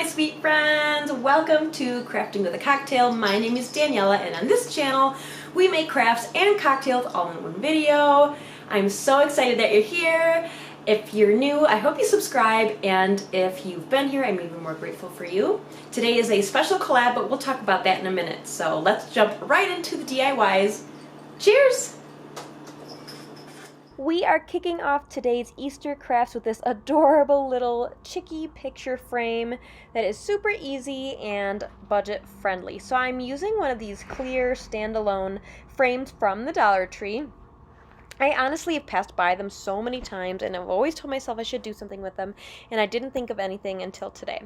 my sweet friends! Welcome to Crafting with a Cocktail. My name is Daniela, and on this channel we make crafts and cocktails all in one video. I'm so excited that you're here. If you're new, I hope you subscribe, and if you've been here, I'm even more grateful for you. Today is a special collab, but we'll talk about that in a minute. So let's jump right into the DIYs. Cheers! We are kicking off today's Easter crafts with this adorable little Chicky picture frame that is super easy and budget friendly. So I'm using one of these clear standalone frames from the Dollar Tree. I honestly have passed by them so many times, and I've always told myself I should do something with them, and I didn't think of anything until today.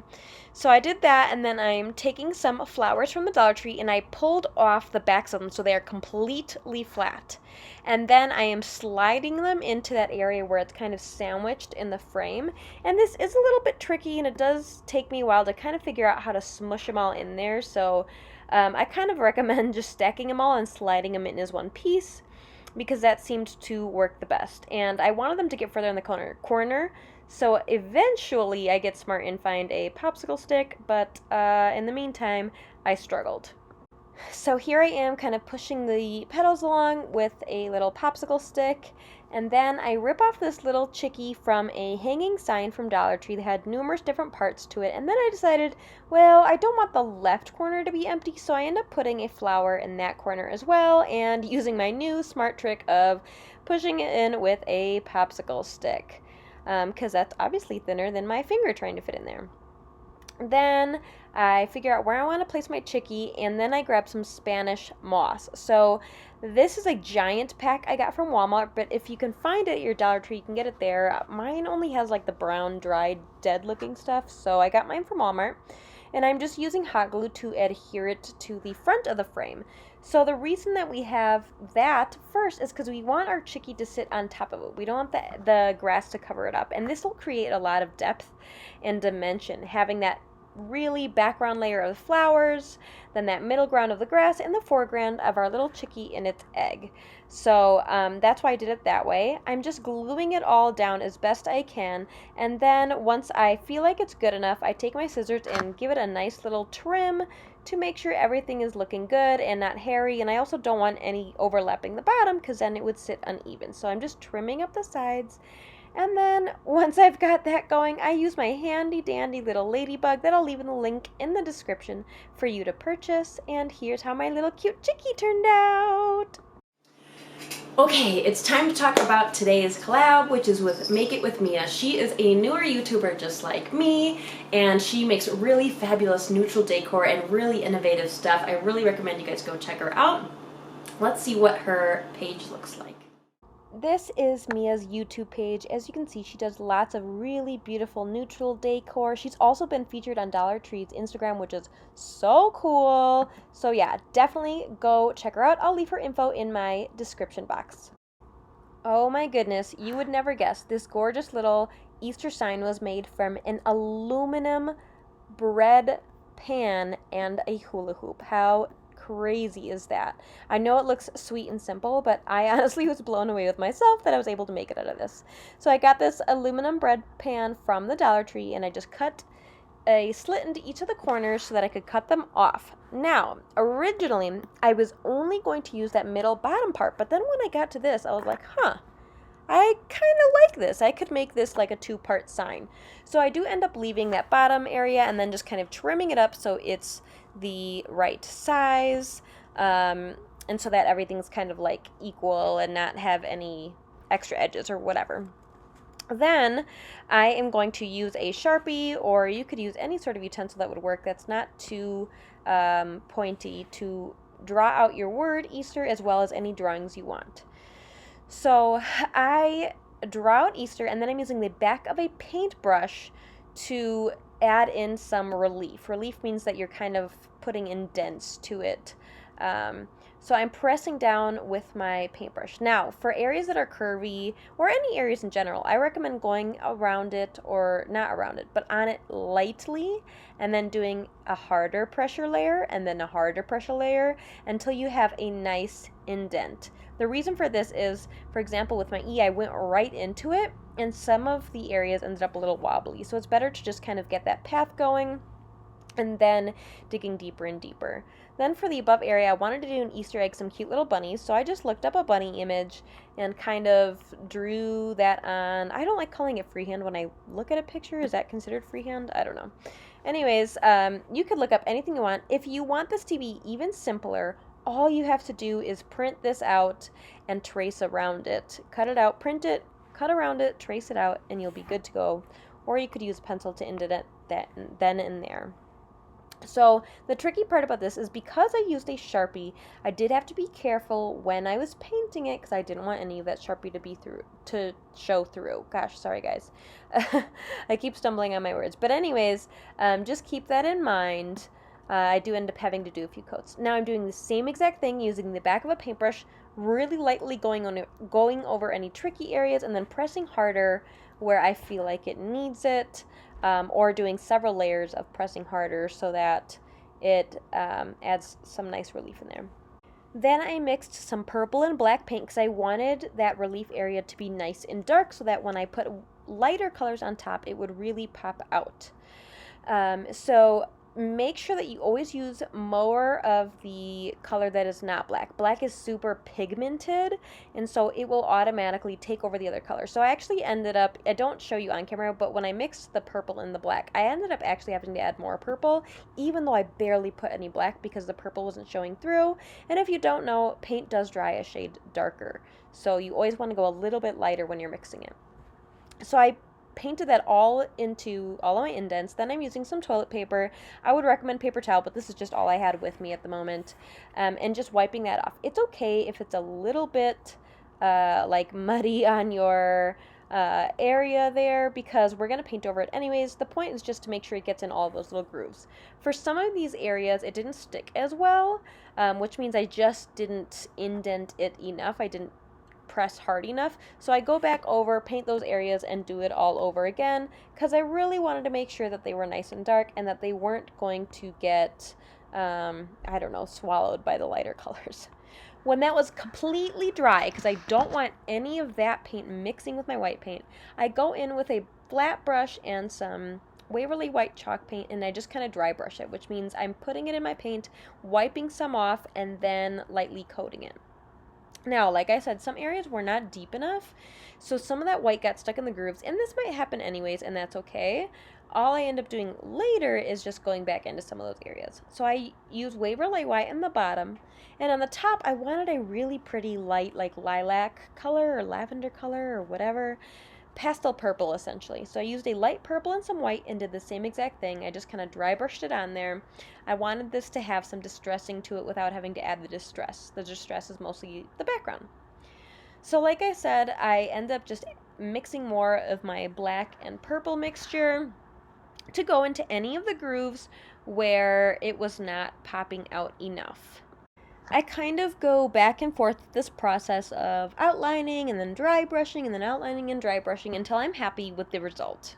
So I did that, and then I'm taking some flowers from the Dollar Tree, and I pulled off the backs of them so they are completely flat. And then I am sliding them into that area where it's kind of sandwiched in the frame. And this is a little bit tricky, and it does take me a while to kind of figure out how to smush them all in there. So I kind of recommend just stacking them all and sliding them in as one piece, because that seemed to work the best. And I wanted them to get further in the corner, so eventually I get smart and find a popsicle stick, but in the meantime, I struggled. So here I am kind of pushing the petals along with a little popsicle stick, and then I rip off this little Chicky from a hanging sign from Dollar Tree that had numerous different parts to it, and then I decided, well, I don't want the left corner to be empty, so I end up putting a flower in that corner as well, and using my new smart trick of pushing it in with a popsicle stick, because that's obviously thinner than my finger trying to fit in there. Then I figure out where I want to place my Chicky, and then I grab some Spanish moss. So this is a giant pack I got from Walmart, but if you can find it at your Dollar Tree, you can get it there. Mine only has like the brown, dried, dead looking stuff, so I got mine from Walmart. And I'm just using hot glue to adhere it to the front of the frame. So the reason that we have that first is because we want our Chicky to sit on top of it. We don't want the grass to cover it up. And this will create a lot of depth and dimension, having that really background layer of the flowers, then that middle ground of the grass, and the foreground of our little Chicky in its egg. So that's why I did it that way. I'm just gluing it all down as best I can, and then once I feel like it's good enough, I take my scissors and give it a nice little trim to make sure everything is looking good and not hairy, and I also don't want any overlapping the bottom because then it would sit uneven. So I'm just trimming up the sides. And then once I've got that going, I use my handy dandy little ladybug that I'll leave in the link in the description for you to purchase. And here's how my little cute Chicky turned out. Okay, it's time to talk about today's collab, which is with Makeitwith Mia. She is a newer YouTuber just like me, and she makes really fabulous neutral decor and really innovative stuff. I really recommend you guys go check her out. Let's see what her page looks like. This is Mia's YouTube page. As you can see, she does lots of really beautiful neutral decor. She's also been featured on Dollar Tree's Instagram, which is so cool. So yeah, definitely go check her out. I'll leave her info in my description box. Oh my goodness, you would never guess this gorgeous little Easter sign was made from an aluminum bread pan and a hula hoop. How crazy is that? I know it looks sweet and simple, but I honestly was blown away with myself that I was able to make it out of this. So I got this aluminum bread pan from the Dollar Tree, and I just cut a slit into each of the corners so that I could cut them off. Now, originally, I was only going to use that middle bottom part, but then when I got to this, I was like, I kind of like this. I could make this like a two-part sign. So I do end up leaving that bottom area and then just kind of trimming it up so it's the right size, and so that everything's kind of like equal and not have any extra edges or whatever. Then I am going to use a Sharpie, or you could use any sort of utensil that would work that's not too pointy, to draw out your word Easter as well as any drawings you want. So I draw out Easter, and then I'm using the back of a paintbrush to add in some relief. Relief means that you're kind of putting indents to it. So I'm pressing down with my paintbrush. Now, for areas that are curvy, or any areas in general, I recommend going around it, or not around it, but on it lightly, and then doing a harder pressure layer, and then a harder pressure layer, until you have a nice indent. The reason for this is, for example, with my E, I went right into it, and some of the areas ended up a little wobbly. So it's better to just kind of get that path going and then digging deeper and deeper. Then for the above area, I wanted to do an Easter egg, some cute little bunnies, so I just looked up a bunny image and kind of drew that on. I don't like calling it freehand when I look at a picture. Is that considered freehand? I don't know. Anyways, you could look up anything you want. If you want this to be even simpler, all you have to do is print this out and trace around it. Cut it out, print it, cut around it, trace it out, and you'll be good to go. Or you could use a pencil to indent it then and there. So the tricky part about this is because I used a Sharpie, I did have to be careful when I was painting it because I didn't want any of that Sharpie to show through. Gosh, sorry guys. I keep stumbling on my words. But anyways, just keep that in mind. I do end up having to do a few coats. Now I'm doing the same exact thing using the back of a paintbrush, really lightly going over any tricky areas and then pressing harder where I feel like it needs it. Or doing several layers of pressing harder so that it adds some nice relief in there. Then I mixed some purple and black paint because I wanted that relief area to be nice and dark so that when I put lighter colors on top, it would really pop out. So make sure that you always use more of the color that is not black. Black is super pigmented, and so it will automatically take over the other colors. So I actually ended up, I don't show you on camera, but when I mixed the purple and the black, I ended up actually having to add more purple, even though I barely put any black because the purple wasn't showing through. And if you don't know, paint does dry a shade darker. So you always want to go a little bit lighter when you're mixing it. So I painted that all into all of my indents. Then I'm using some toilet paper. I would recommend paper towel, but this is just all I had with me at the moment. And just wiping that off. It's okay if it's a little bit like muddy on your area there because we're going to paint over it anyways. The point is just to make sure it gets in all of those little grooves. For some of these areas, it didn't stick as well, which means I just didn't indent it enough. I didn't press hard enough. So I go back over, paint those areas, and do it all over again because I really wanted to make sure that they were nice and dark and that they weren't going to get, I don't know, swallowed by the lighter colors. When that was completely dry, because I don't want any of that paint mixing with my white paint, I go in with a flat brush and some Waverly white chalk paint, and I just kind of dry brush it, which means I'm putting it in my paint, wiping some off, and then lightly coating it. Now, like I said, some areas were not deep enough, so some of that white got stuck in the grooves, and this might happen anyways, and that's okay. All I end up doing later is just going back into some of those areas. So I use Waverly white in the bottom, and on the top, I wanted a really pretty light, like lilac color or lavender color or whatever. Pastel purple, essentially. So I used a light purple and some white and did the same exact thing. I just kind of dry brushed it on there. I wanted this to have some distressing to it without having to add the distress. The distress is mostly the background. So like I said, I end up just mixing more of my black and purple mixture to go into any of the grooves where it was not popping out enough. I kind of go back and forth with this process of outlining and then dry brushing and then outlining and dry brushing until I'm happy with the result.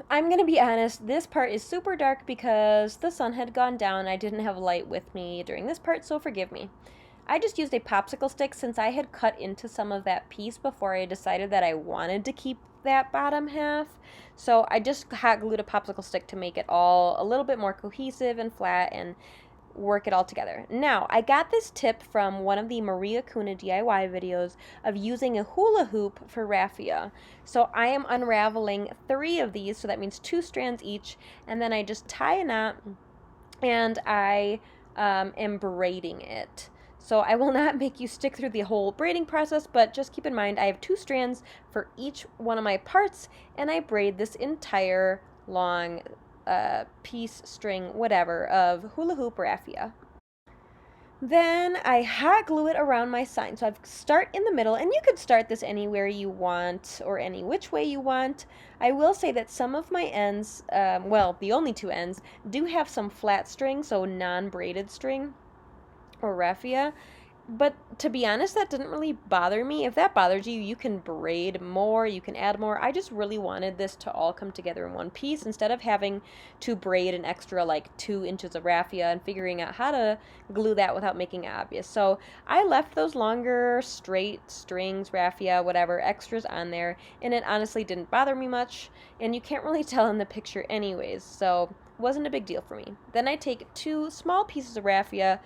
I'm going to be honest, this part is super dark because the sun had gone down. I didn't have light with me during this part, so forgive me. I just used a popsicle stick since I had cut into some of that piece before I decided that I wanted to keep that bottom half. So I just hot glued a popsicle stick to make it all a little bit more cohesive and flat and work it all together. Now, I got this tip from one of the Maria Kuna DIY videos of using a hula hoop for raffia. So I am unraveling 3 of these, so that means 2 strands each, and then I just tie a knot and I am braiding it. So I will not make you stick through the whole braiding process, but just keep in mind I have 2 strands for each one of my parts, and I braid this entire long piece, string, whatever, of hula hoop raffia. Then I hot glue it around my sign. So I start in the middle, and you could start this anywhere you want or any which way you want. I will say that some of my ends, well, the only 2 ends, do have some flat string, so non-braided string or raffia. But to be honest, that didn't really bother me. If that bothers you, you can braid more, you can add more. I just really wanted this to all come together in one piece instead of having to braid an extra like 2 inches of raffia and figuring out how to glue that without making it obvious. So I left those longer straight strings, raffia, whatever, extras on there, and it honestly didn't bother me much, and you can't really tell in the picture anyways. So wasn't a big deal for me. Then I take 2 small pieces of raffia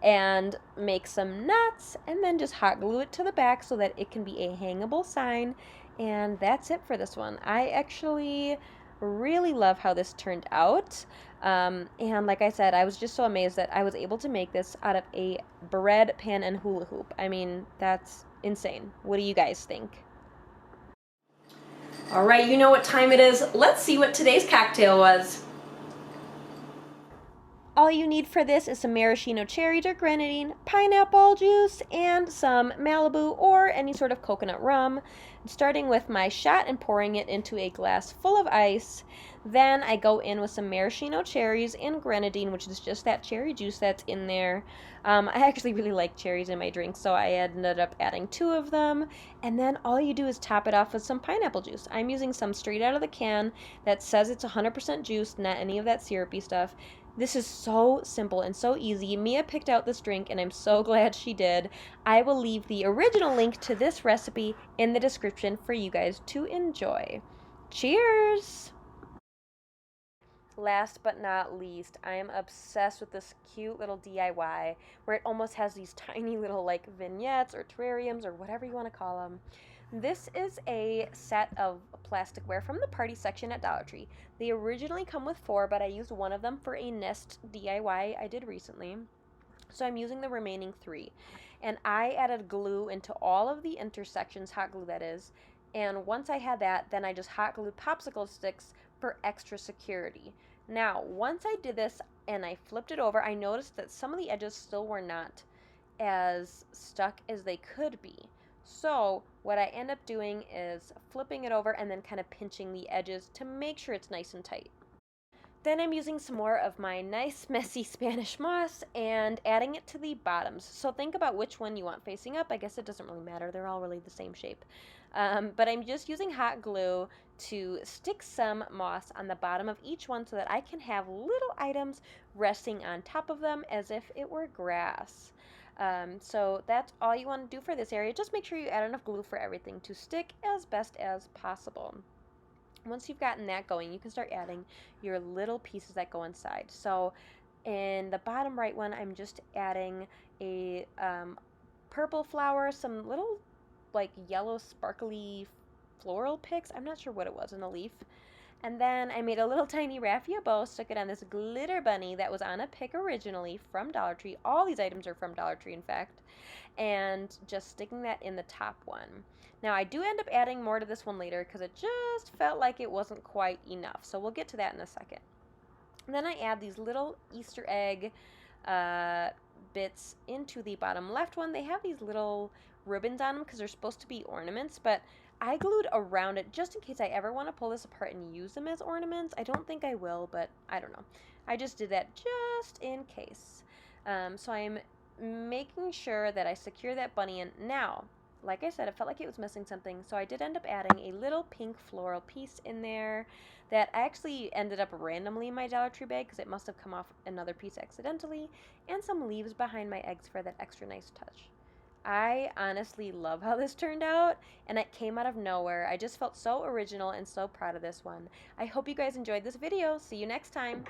and make some knots and then just hot glue it to the back so that it can be a hangable sign. And that's it for this one. I actually really love how this turned out. And like I said, I was just so amazed that I was able to make this out of a bread pan and hula hoop. I mean, that's insane. What do you guys think? All right, you know what time it is. Let's see what today's cocktail was. All you need for this is some maraschino cherries or grenadine, pineapple juice, and some Malibu or any sort of coconut rum. I'm starting with my shot and pouring it into a glass full of ice. Then I go in with some maraschino cherries and grenadine, which is just that cherry juice that's in there. I actually really like cherries in my drink, so I ended up adding 2 of them. And then all you do is top it off with some pineapple juice. I'm using some straight out of the can that says it's 100% juice, not any of that syrupy stuff. This is so simple and so easy. Mia picked out this drink, and I'm so glad she did. I will leave the original link to this recipe in the description for you guys to enjoy. Cheers! Last but not least, I am obsessed with this cute little DIY where it almost has these tiny little like vignettes or terrariums or whatever you want to call them. This is a set of plasticware from the party section at Dollar Tree. They originally come with 4, but I used one of them for a nest DIY I did recently. So I'm using the remaining 3. And I added glue into all of the intersections, hot glue that is. And once I had that, then I just hot glued popsicle sticks for extra security. Now, once I did this and I flipped it over, I noticed that some of the edges still were not as stuck as they could be. So what I end up doing is flipping it over and then kind of pinching the edges to make sure it's nice and tight. Then I'm using some more of my nice messy Spanish moss and adding it to the bottoms. So think about which one you want facing up. I guess it doesn't really matter. They're all really the same shape. But I'm just using hot glue to stick some moss on the bottom of each one so that I can have little items resting on top of them as if it were grass. So that's all you want to do for this area. Just make sure you add enough glue for everything to stick as best as possible. Once you've gotten that going, you can start adding your little pieces that go inside. So in the bottom right one, I'm just adding a purple flower, some little like yellow sparkly floral picks. I'm not sure what it was in a leaf. And then I made a little tiny raffia bow, stuck it on this glitter bunny that was on a pick originally from Dollar Tree. All these items are from Dollar Tree, in fact. And just sticking that in the top one. Now, I do end up adding more to this one later because it just felt like it wasn't quite enough. So we'll get to that in a second. And then I add these little Easter egg bits into the bottom left one. They have these little ribbons on them because they're supposed to be ornaments, but I glued around it just in case I ever want to pull this apart and use them as ornaments. I don't think I will, but I don't know. I just did that just in case. So I'm making sure that I secure that bunny in. Now, like I said, it felt like it was missing something, so I did end up adding a little pink floral piece in there that actually ended up randomly in my Dollar Tree bag because it must have come off another piece accidentally, and some leaves behind my eggs for that extra nice touch. I honestly love how this turned out, and it came out of nowhere. I just felt so original and so proud of this one. I hope you guys enjoyed this video. See you next time.